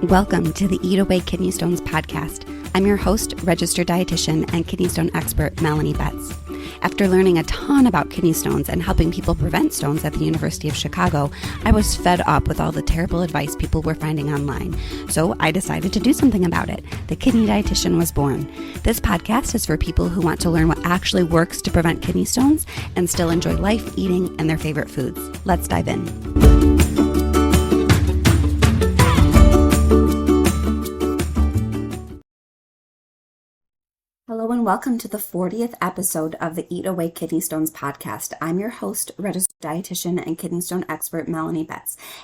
Welcome to the Eat Away Kidney Stones podcast. I'm your host, registered dietitian and kidney stone expert, Melanie. After learning a ton about kidney stones and helping people prevent stones at the University of Chicago, I was fed up with all the terrible advice people were finding online. So I decided to do something about it. The Kidney Dietitian was born. This podcast is for people who want to learn what actually works to prevent kidney stones and still enjoy life, eating, and their favorite foods. Let's dive in. Hello and welcome to the 40th episode of the Eat Away Kidney Stones podcast. I'm your host, registered dietitian and kidney stone expert, Melanie.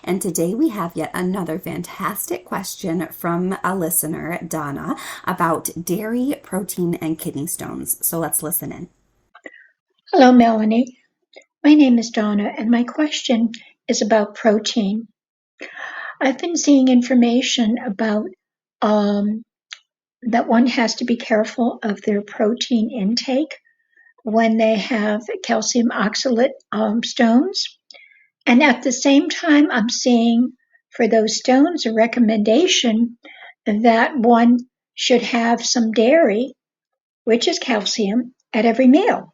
And today we have yet another fantastic question from a listener, Donna, about dairy, protein, and kidney stones. So let's listen in. Hello, Melanie. My name is Donna, and my question is about protein. I've been seeing information about that one has to be careful of their protein intake when they have calcium oxalate stones. And at the same time, I'm seeing for those stones a recommendation that one should have some dairy, which is calcium, at every meal.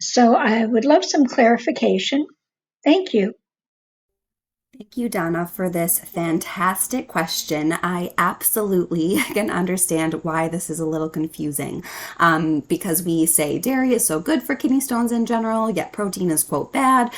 So I would love some clarification. Thank you. Thank you, Donna, for this fantastic question. I absolutely can understand why this is a little confusing because we say dairy is so good for kidney stones in general, yet protein is, quote, bad.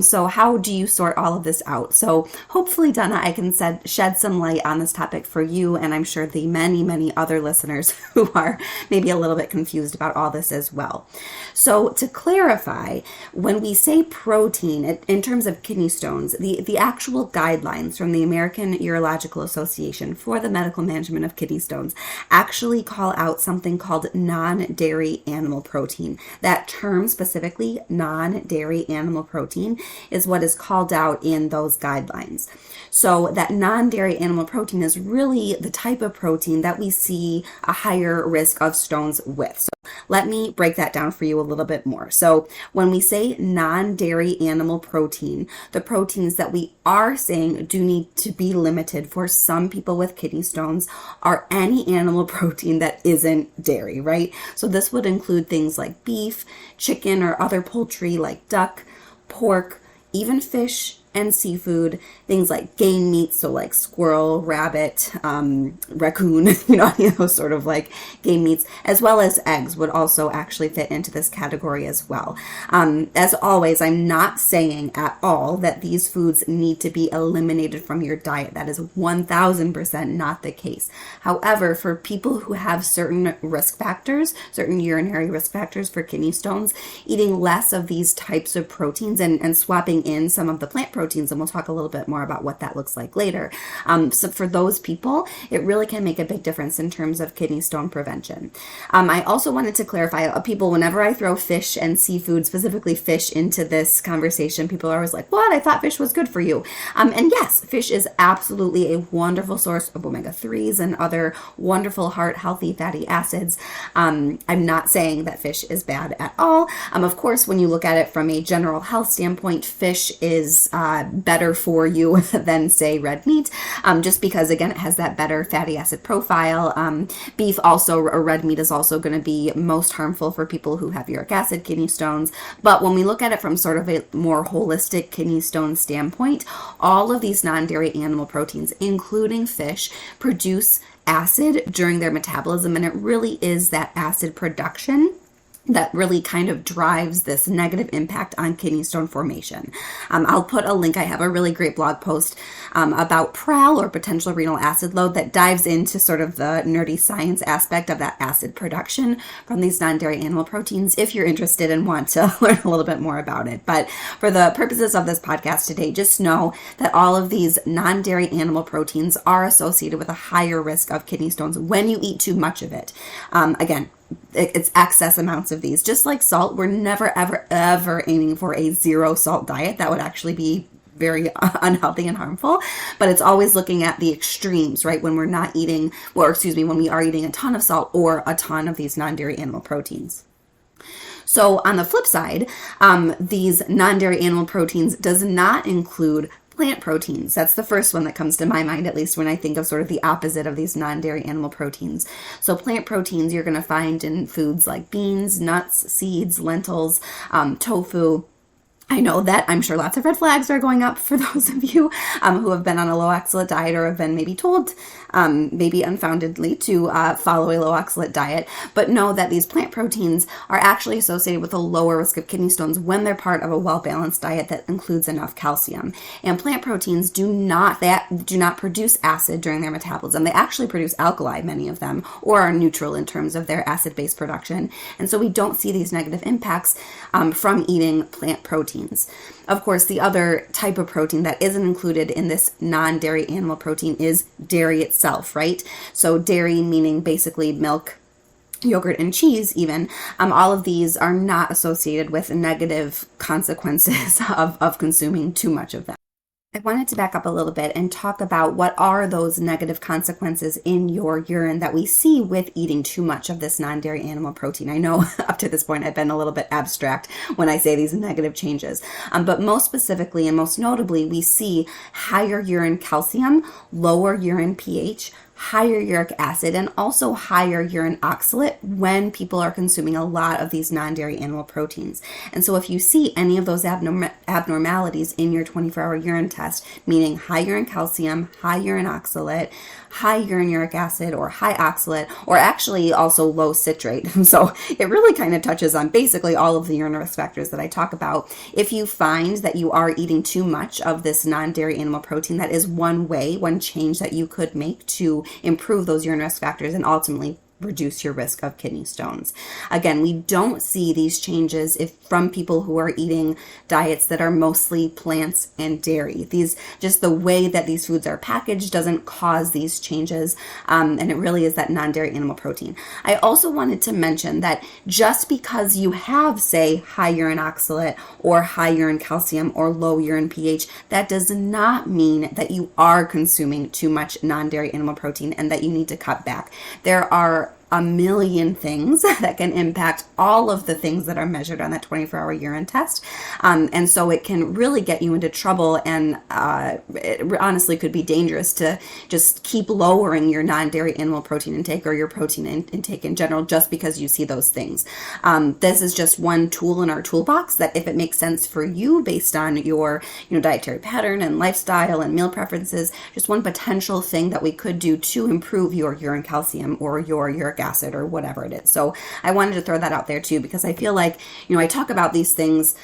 So how do you sort all of this out? So hopefully, Donna, I can shed some light on this topic for you, and I'm sure the many, many other listeners who are maybe a little bit confused about all this as well. So to clarify, when we say protein in terms of kidney stones, the actual guidelines from the American Urological Association for the medical management of kidney stones actually call out something called non-dairy animal protein. That term specifically, non-dairy animal protein, is what is called out in those guidelines. So that non-dairy animal protein is really the type of protein that we see a higher risk of stones with. So let me break that down for you a little bit more. So when we say non-dairy animal protein, the proteins that we are saying do need to be limited for some people with kidney stones are any animal protein that isn't dairy, right? So this would include things like beef, chicken, or other poultry like duck, pork, even fish and seafood, things like game meat, so like squirrel, rabbit, raccoon, any of those sort of like game meats, as well as eggs would also actually fit into this category as well. As always, I'm not saying at all that these foods need to be eliminated from your diet. That is 1000% not the case. However, for people who have certain risk factors, certain urinary risk factors for kidney stones, eating less of these types of proteins and swapping in some of the plant proteins, and we'll talk a little bit more about what that looks like later. So for those people, it really can make a big difference in terms of kidney stone prevention. I also wanted to clarify, people, whenever I throw fish and seafood, specifically fish, into this conversation, people are always like, what? I thought fish was good for you. And yes, fish is absolutely a wonderful source of omega-3s and other wonderful heart healthy fatty acids. I'm not saying that fish is bad at all. Of course, when you look at it from a general health standpoint, fish is better for you than, say, red meat, just because, again, it has that better fatty acid profile. Beef also, or red meat, is also going to be most harmful for people who have uric acid kidney stones. But when we look at it from sort of a more holistic kidney stone standpoint, all of these non-dairy animal proteins, including fish, produce acid during their metabolism, and it really is that acid production that really kind of drives this negative impact on kidney stone formation. I'll put a link. I have a really great blog post about PRAL, or potential renal acid load, that dives into sort of the nerdy science aspect of that acid production from these non-dairy animal proteins, if you're interested and want to learn a little bit more about it. But for the purposes of this podcast today, just know that all of these non-dairy animal proteins are associated with a higher risk of kidney stones when you eat too much of it. Again, it's excess amounts of these. Just like salt, we're never, ever, ever aiming for a zero salt diet. That would actually be very unhealthy and harmful, but it's always looking at the extremes, right? When we're not eating, when we are eating a ton of salt or a ton of these non-dairy animal proteins. So on the flip side, these non-dairy animal proteins does not include Plant proteins. That's the first one that comes to my mind, at least when I think of sort of the opposite of these non-dairy animal proteins. So plant proteins you're going to find in foods like beans, nuts, seeds, lentils, tofu. I know that I'm sure lots of red flags are going up for those of you who have been on a low oxalate diet or have been maybe told, maybe unfoundedly, to follow a low oxalate diet, but know that these plant proteins are actually associated with a lower risk of kidney stones when they're part of a well-balanced diet that includes enough calcium. And plant proteins do not produce acid during their metabolism. They actually produce alkali, many of them, or are neutral in terms of their acid-base production. And so we don't see these negative impacts from eating plant proteins. Of course, the other type of protein that isn't included in this non-dairy animal protein is dairy itself, right? So dairy meaning basically milk, yogurt, and cheese even. All of these are not associated with negative consequences of consuming too much of them. I wanted to back up a little bit and talk about what are those negative consequences in your urine that we see with eating too much of this non-dairy animal protein. I know up to this point I've been a little bit abstract when I say these negative changes, but most specifically and most notably we see higher urine calcium, lower urine pH, higher uric acid, and also higher urine oxalate when people are consuming a lot of these non-dairy animal proteins. And so if you see any of those abnormalities in your 24-hour urine test, meaning high urine calcium, high urine oxalate, high urine uric acid, or high oxalate, or actually also low citrate. So it really kind of touches on basically all of the urine risk factors that I talk about. If you find that you are eating too much of this non-dairy animal protein, that is one change that you could make to improve those urine risk factors and ultimately reduce your risk of kidney stones. Again, we don't see these changes from people who are eating diets that are mostly plants and dairy. Just the way that these foods are packaged doesn't cause these changes, and it really is that non-dairy animal protein. I also wanted to mention that just because you have, say, high urine oxalate or high urine calcium or low urine pH, that does not mean that you are consuming too much non-dairy animal protein and that you need to cut back. There are a million things that can impact all of the things that are measured on that 24-hour urine test. And so it can really get you into trouble, and it honestly could be dangerous to just keep lowering your non-dairy animal protein intake or your protein intake in general just because you see those things. This is just one tool in our toolbox that, if it makes sense for you based on your dietary pattern and lifestyle and meal preferences, just one potential thing that we could do to improve your urine calcium or your uric acid or whatever it is. So I wanted to throw that out there too, because I feel like, I talk about these things,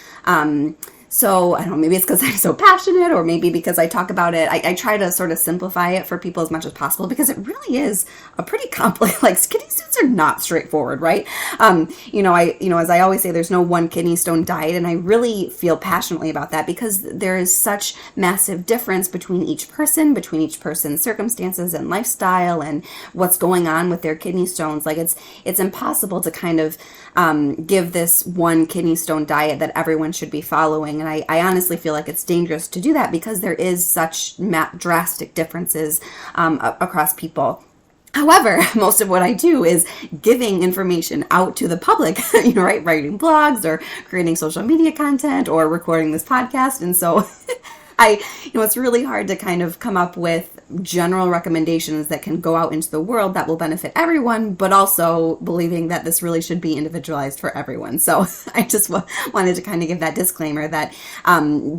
so I don't know, maybe it's because I'm so passionate, or maybe because I talk about it. I try to sort of simplify it for people as much as possible, because it really is a pretty complex, like, kidney stones are not straightforward, right? As I always say, there's no one kidney stone diet, and I really feel passionately about that because there is such massive difference between each person's circumstances and lifestyle and what's going on with their kidney stones. Like, it's impossible to kind of give this one kidney stone diet that everyone should be following. And I honestly feel like it's dangerous to do that because there is such drastic differences across people. However, most of what I do is giving information out to the public, right? Writing blogs or creating social media content or recording this podcast. And so it's really hard to kind of come up with general recommendations that can go out into the world that will benefit everyone, but also believing that this really should be individualized for everyone. So I just wanted to kind of give that disclaimer that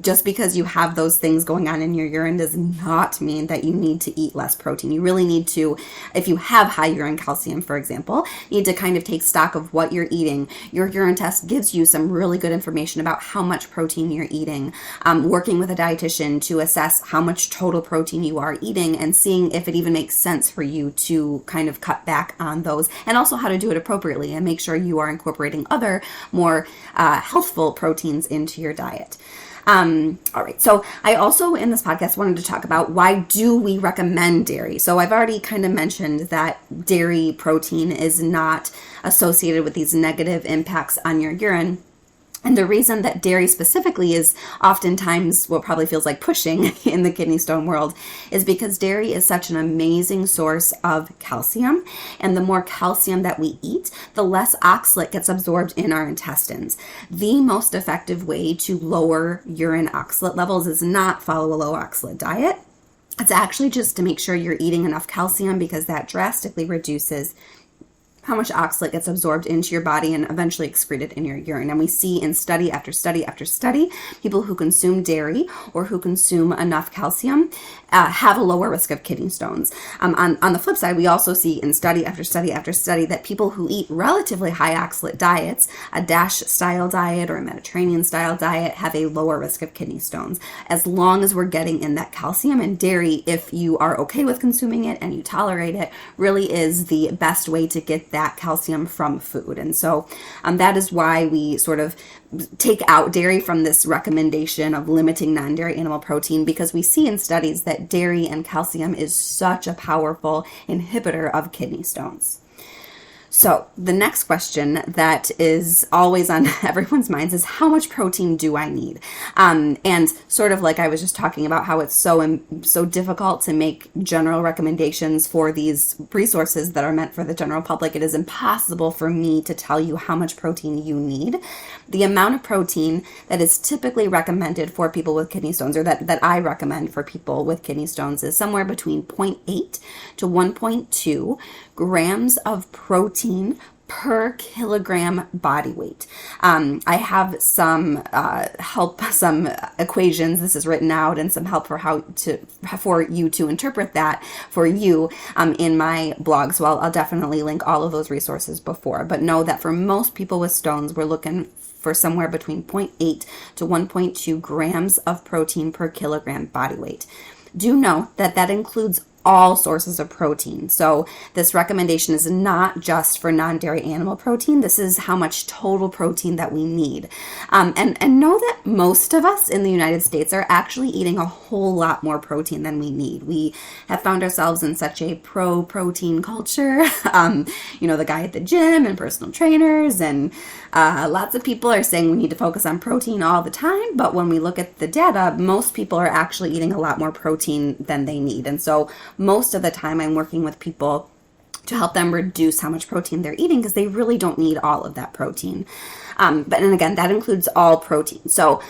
just because you have those things going on in your urine does not mean that you need to eat less protein. You really need to, if you have high urine calcium, for example, need to kind of take stock of what you're eating. Your urine test gives you some really good information about how much protein you're eating. Working with a dietitian to assess how much total protein you are eating and seeing if it even makes sense for you to kind of cut back on those, and also how to do it appropriately and make sure you are incorporating other more healthful proteins into your diet. All right. So I also in this podcast wanted to talk about, why do we recommend dairy? So I've already kind of mentioned that dairy protein is not associated with these negative impacts on your urine. And the reason that dairy specifically is oftentimes what probably feels like pushing in the kidney stone world is because dairy is such an amazing source of calcium. And the more calcium that we eat, the less oxalate gets absorbed in our intestines. The most effective way to lower urine oxalate levels is not follow a low oxalate diet. It's actually just to make sure you're eating enough calcium, because that drastically reduces how much oxalate gets absorbed into your body and eventually excreted in your urine. And we see in study after study after study, people who consume dairy or who consume enough calcium have a lower risk of kidney stones. On the flip side, we also see in study after study after study that people who eat relatively high oxalate diets, a DASH style diet or a Mediterranean style diet, have a lower risk of kidney stones, as long as we're getting in that calcium. And dairy, if you are okay with consuming it and you tolerate it, really is the best way to get that calcium from food. And so that is why we sort of take out dairy from this recommendation of limiting non-dairy animal protein, because we see in studies that dairy and calcium is such a powerful inhibitor of kidney stones. So the next question that is always on everyone's minds is, how much protein do I need? And sort of like I was just talking about, how it's so difficult to make general recommendations for these resources that are meant for the general public. It is impossible for me to tell you how much protein you need. The amount of protein that is typically recommended for people with kidney stones, or that I recommend for people with kidney stones, is somewhere between 0.8 to 1.2 grams of protein per kilogram body weight. I have some some equations. This is written out, and some help for you to interpret that for you in my blog. So I'll definitely link all of those resources before. But know that for most people with stones, we're looking for somewhere between 0.8 to 1.2 grams of protein per kilogram body weight. Do know that that includes all sources of protein. So this recommendation is not just for non-dairy animal protein. This is how much total protein that we need. And know that most of us in the United States are actually eating a whole lot more protein than we need. We have found ourselves in such a pro-protein culture. The guy at the gym and personal trainers and lots of people are saying we need to focus on protein all the time. But when we look at the data, most people are actually eating a lot more protein than they need. And so most of the time I'm working with people to help them reduce how much protein they're eating, because they really don't need all of that protein. And again, that includes all protein. So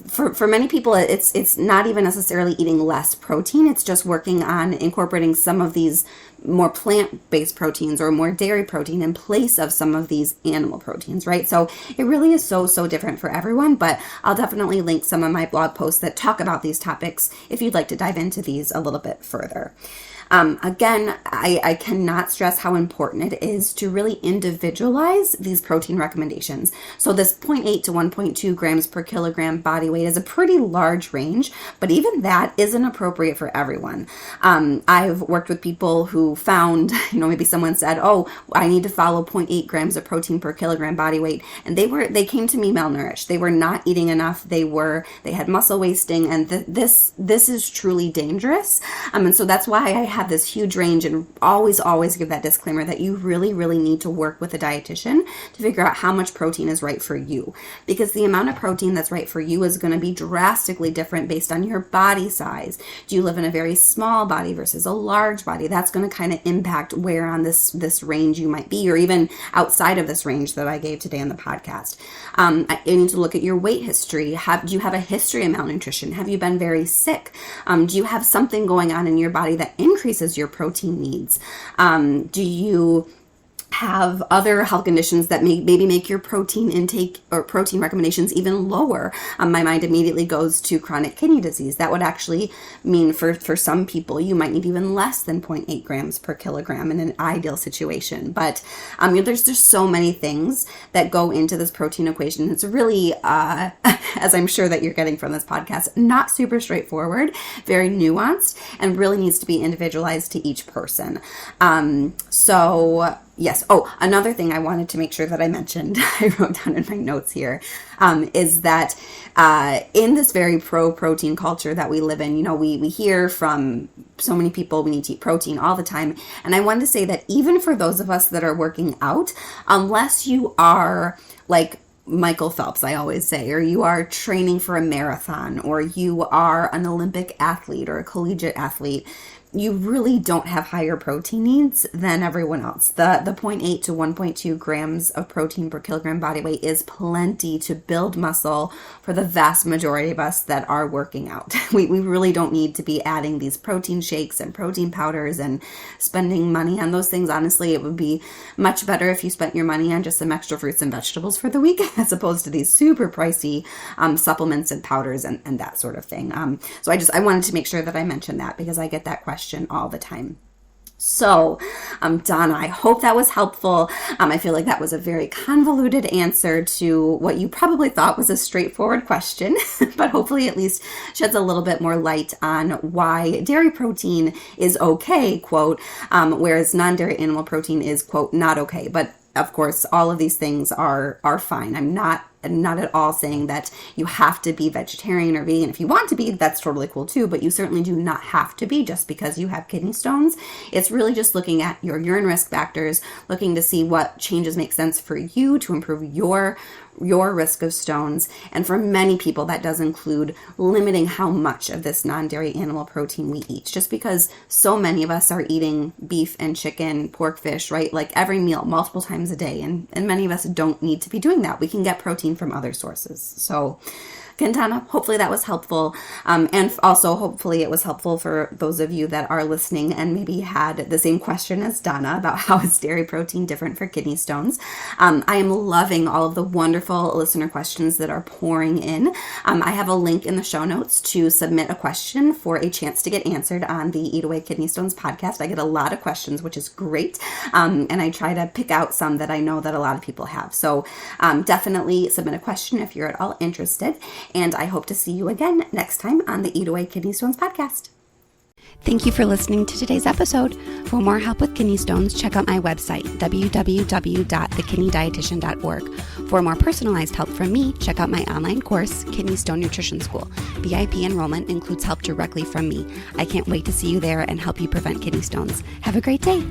for many people, it's not even necessarily eating less protein. It's just working on incorporating some of these more plant-based proteins or more dairy protein in place of some of these animal proteins, right? So it really is so different for everyone, but I'll definitely link some of my blog posts that talk about these topics if you'd like to dive into these a little bit further. Again, I cannot stress how important it is to really individualize these protein recommendations. So this 0.8 to 1.2 grams per kilogram body weight is a pretty large range, but even that isn't appropriate for everyone. I've worked with people who found, maybe someone said, oh, I need to follow 0.8 grams of protein per kilogram body weight. And they came to me malnourished. They were not eating enough. They had muscle wasting, and this is truly dangerous. And so that's why I have this huge range, and always give that disclaimer that you really need to work with a dietitian to figure out how much protein is right for you, because the amount of protein that's right for you is going to be drastically different based on your body size. Do you live in a very small body versus a large body? That's going to kind of impact where on this range you might be, or even outside of this range that I gave today on the podcast. You need to look at your weight history. Do you have a history of malnutrition? Have you been very sick? Do you have something going on in your body that increases your protein needs? Do you have other health conditions that maybe make your protein intake or protein recommendations even lower? My mind immediately goes to chronic kidney disease. That would actually mean for some people, you might need even less than 0.8 grams per kilogram in an ideal situation. But there's just so many things that go into this protein equation. It's really, as I'm sure that you're getting from this podcast, not super straightforward, very nuanced, and really needs to be individualized to each person. Yes. Oh, another thing I wanted to make sure that I mentioned, I wrote down in my notes here, is that in this very pro-protein culture that we live in, we hear from so many people, we need to eat protein all the time. And I wanted to say that even for those of us that are working out, unless you are like Michael Phelps, I always say, or you are training for a marathon, or you are an Olympic athlete or a collegiate athlete, you really don't have higher protein needs than everyone else. The 0.8 to 1.2 grams of protein per kilogram body weight is plenty to build muscle for the vast majority of us that are working out. We really don't need to be adding these protein shakes and protein powders and spending money on those things. Honestly, it would be much better if you spent your money on just some extra fruits and vegetables for the week as opposed to these super pricey supplements and powders and that sort of thing. So I wanted to make sure that I mentioned that because I get that question all the time. So, Donna, I hope that was helpful. I feel like that was a very convoluted answer to what you probably thought was a straightforward question, but hopefully at least sheds a little bit more light on why dairy protein is okay, quote, whereas non-dairy animal protein is, quote, not okay. But of course, all of these things are fine. I'm not at all saying that you have to be vegetarian or vegan. If you want to be, that's totally cool too, but you certainly do not have to be just because you have kidney stones. It's really just looking at your urine risk factors, looking to see what changes make sense for you to improve your risk of stones. And for many people, that does include limiting how much of this non-dairy animal protein we eat, just because so many of us are eating beef and chicken, pork, fish, right? Like every meal, multiple times a day. And many of us don't need to be doing that. We can get protein from other sources. So Donna, hopefully that was helpful. And also hopefully it was helpful for those of you that are listening and maybe had the same question as Donna about how is dairy protein different for kidney stones. I am loving all of the wonderful listener questions that are pouring in. I have a link in the show notes to submit a question for a chance to get answered on the Eat Away Kidney Stones podcast. I get a lot of questions, which is great. And I try to pick out some that I know that a lot of people have. So definitely submit a question if you're at all interested. And I hope to see you again next time on the Eat Away Kidney Stones podcast. Thank you for listening to today's episode. For more help with kidney stones, check out my website, www.thekidneydietitian.org. For more personalized help from me, check out my online course, Kidney Stone Nutrition School. VIP enrollment includes help directly from me. I can't wait to see you there and help you prevent kidney stones. Have a great day.